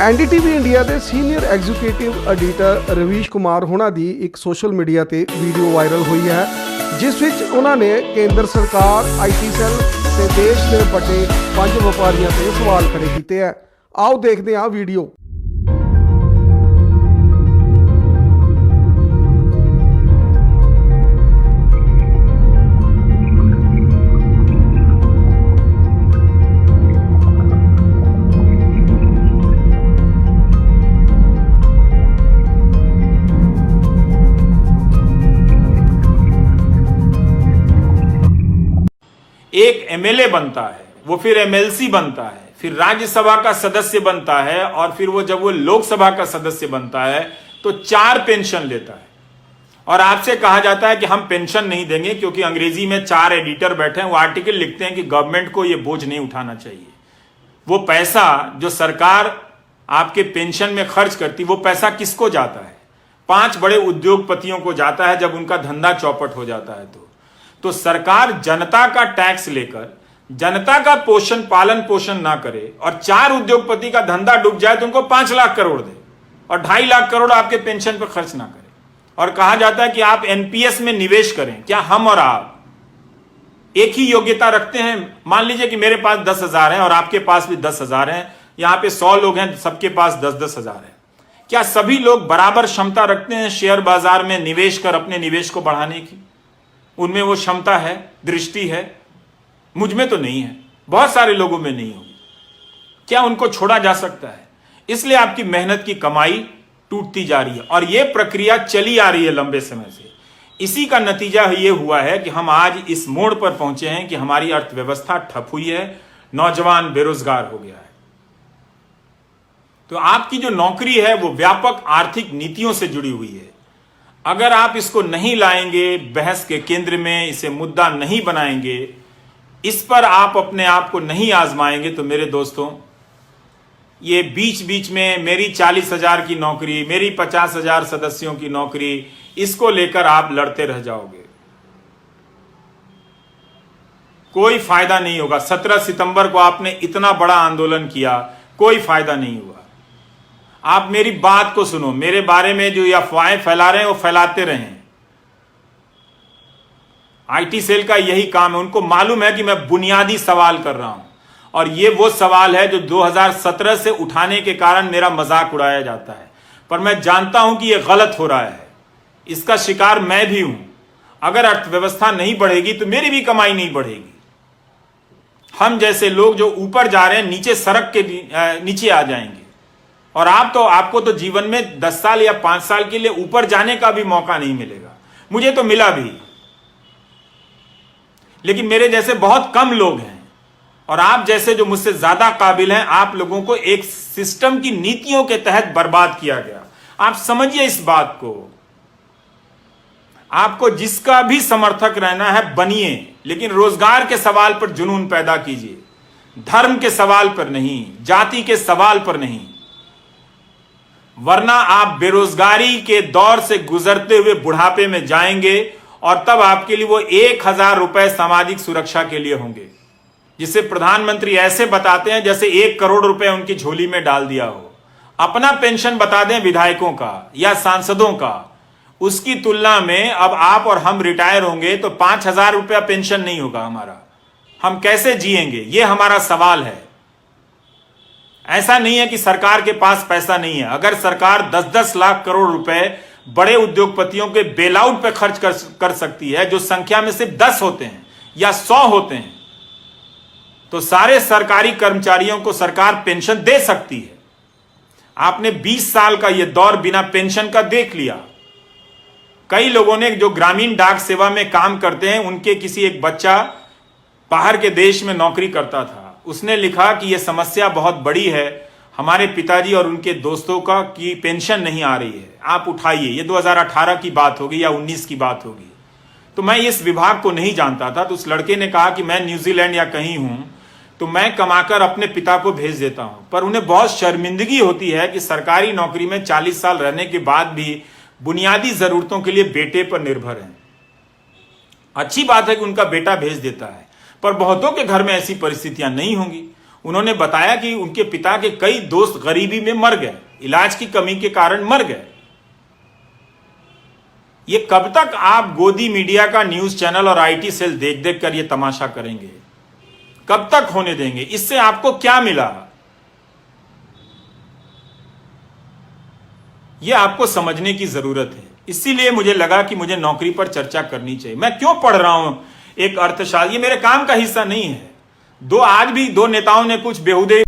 NDTV India के senior executive editor Ravish Kumar होना दी एक सोशल मीडिया ते वीडियो वायरल हुई है, जिस विच उन्होंने केंद्र सरकार, IT सैल ते देश के बड़े 5 व्यापारियों से सवाल खड़े किए हैं। आओ देखते हैं वीडियो। एक MLA बनता है, वो फिर MLC बनता है, फिर राज्यसभा का सदस्य बनता है और फिर जब वो लोकसभा का सदस्य बनता है तो 4 पेंशन लेता है। और आपसे कहा जाता है कि हम पेंशन नहीं देंगे क्योंकि अंग्रेजी में 4 एडिटर बैठे हैं, वो आर्टिकल लिखते हैं कि गवर्नमेंट को ये बोझ नहीं उठाना चाहिए। वो पैसा जो सरकार आपके पेंशन में खर्च करती, वो पैसा किसको जाता है? 5 बड़े उद्योगपतियों को जाता है जब उनका धंधा चौपट हो जाता है। तो सरकार जनता का टैक्स लेकर जनता का पालन पोषण ना करे और 4 उद्योगपति का धंधा डूब जाए तो उनको 5 लाख करोड़ दे और 2.5 लाख करोड़ आपके पेंशन पर खर्च ना करे। और कहा जाता है कि आप NPS में निवेश करें। क्या हम और आप एक ही योग्यता रखते हैं? मान लीजिए कि मेरे पास 10,000 है और आपके पास भी 10,000 है, यहां पे 100 लोग हैं, सबके पास 10-10 हजार है। क्या सभी लोग बराबर क्षमता रखते हैं शेयर बाजार में निवेश कर अपने निवेश को बढ़ाने की? उनमें वो क्षमता है, दृष्टि है? मुझ में तो नहीं है, बहुत सारे लोगों में नहीं होगी। क्या उनको छोड़ा जा सकता है? इसलिए आपकी मेहनत की कमाई टूटती जा रही है और यह प्रक्रिया चली आ रही है लंबे समय से। इसी का नतीजा ये हुआ है कि हम आज इस मोड़ पर पहुंचे हैं कि हमारी अर्थव्यवस्था ठप हुई है, नौजवान बेरोजगार हो गया है। तो आपकी जो नौकरी है वो व्यापक आर्थिक नीतियों से जुड़ी हुई है। अगर आप इसको नहीं लाएंगे, बहस के केंद्र में इसे मुद्दा नहीं बनाएंगे, इस पर आप अपने आप को नहीं आजमाएंगे, तो मेरे दोस्तों, ये बीच बीच में मेरी 40,000 की नौकरी, मेरी 50,000 सदस्यों की नौकरी, इसको लेकर आप लड़ते रह जाओगे। कोई फायदा नहीं होगा। 17 सितंबर को आपने इतना बड़ा आंदोलन किया, कोई फायदा नहीं हुआ। आप मेरी बात को सुनो, मेरे बारे में जो अफवाहें फैला रहे हैं वो फैलाते रहें। IT सेल का यही काम है। उनको मालूम है कि मैं बुनियादी सवाल कर रहा हूं और ये वो सवाल है जो 2017 से उठाने के कारण मेरा मजाक उड़ाया जाता है, पर मैं जानता हूं कि ये गलत हो रहा है। इसका शिकार मैं भी हूं। अगर अर्थव्यवस्था नहीं बढ़ेगी तो मेरी भी कमाई नहीं बढ़ेगी। हम जैसे लोग जो ऊपर जा रहे हैं नीचे सड़क के नीचे आ जाएंगे। और आपको तो जीवन में 10 साल या 5 साल के लिए ऊपर जाने का भी मौका नहीं मिलेगा। मुझे तो मिला भी, लेकिन मेरे जैसे बहुत कम लोग हैं और आप जैसे जो मुझसे ज्यादा काबिल हैं, आप लोगों को एक सिस्टम की नीतियों के तहत बर्बाद किया गया। आप समझिए इस बात को। आपको जिसका भी समर्थक रहना है बनिए, लेकिन रोजगार के सवाल पर जुनून पैदा कीजिए, धर्म के सवाल पर नहीं, जाति के सवाल पर नहीं, वरना आप बेरोजगारी के दौर से गुजरते हुए बुढ़ापे में जाएंगे और तब आपके लिए वो 1,000 रुपए सामाजिक सुरक्षा के लिए होंगे, जिसे प्रधानमंत्री ऐसे बताते हैं जैसे 1 करोड़ रुपए उनकी झोली में डाल दिया हो। अपना पेंशन बता दें विधायकों का या सांसदों का, उसकी तुलना में अब आप और हम रिटायर होंगे तो 5,000 रुपया पेंशन नहीं होगा हमारा। हम कैसे जिएंगे, ये हमारा सवाल है। ऐसा नहीं है कि सरकार के पास पैसा नहीं है। अगर सरकार 10-10 लाख करोड़ रुपए बड़े उद्योगपतियों के बेलआउट पे खर्च कर सकती है, जो संख्या में सिर्फ 10 होते हैं या 100 होते हैं, तो सारे सरकारी कर्मचारियों को सरकार पेंशन दे सकती है। आपने 20 साल का यह दौर बिना पेंशन का देख लिया। कई लोगों ने जो ग्रामीण डाक सेवा में काम करते हैं, उनके किसी एक बच्चा बाहर के देश में नौकरी करता था, उसने लिखा कि यह समस्या बहुत बड़ी है, हमारे पिताजी और उनके दोस्तों का कि पेंशन नहीं आ रही है, आप उठाइए। ये 2018 की बात होगी या 19 की बात होगी। तो मैं इस विभाग को नहीं जानता था। तो उस लड़के ने कहा कि मैं न्यूजीलैंड या कहीं हूं तो मैं कमाकर अपने पिता को भेज देता हूं, पर उन्हें बहुत शर्मिंदगी होती है कि सरकारी नौकरी में 40 साल रहने के बाद भी बुनियादी जरूरतों के लिए बेटे पर निर्भर हैं। अच्छी बात है कि उनका बेटा भेज देता है, पर बहुतों के घर में ऐसी परिस्थितियां नहीं होंगी। उन्होंने बताया कि उनके पिता के कई दोस्त गरीबी में मर गए, इलाज की कमी के कारण मर गए। ये कब तक आप गोदी मीडिया का न्यूज चैनल और आईटी सेल देख देख कर ये तमाशा करेंगे? कब तक होने देंगे? इससे आपको क्या मिला? ये आपको समझने की जरूरत है। इसीलिए मुझे लगा कि मुझे नौकरी पर चर्चा करनी चाहिए। मैं क्यों पढ़ रहा हूं एक अर्थशास्त्र? ये मेरे काम का हिस्सा नहीं है। आज भी दो नेताओं ने कुछ बेहुदे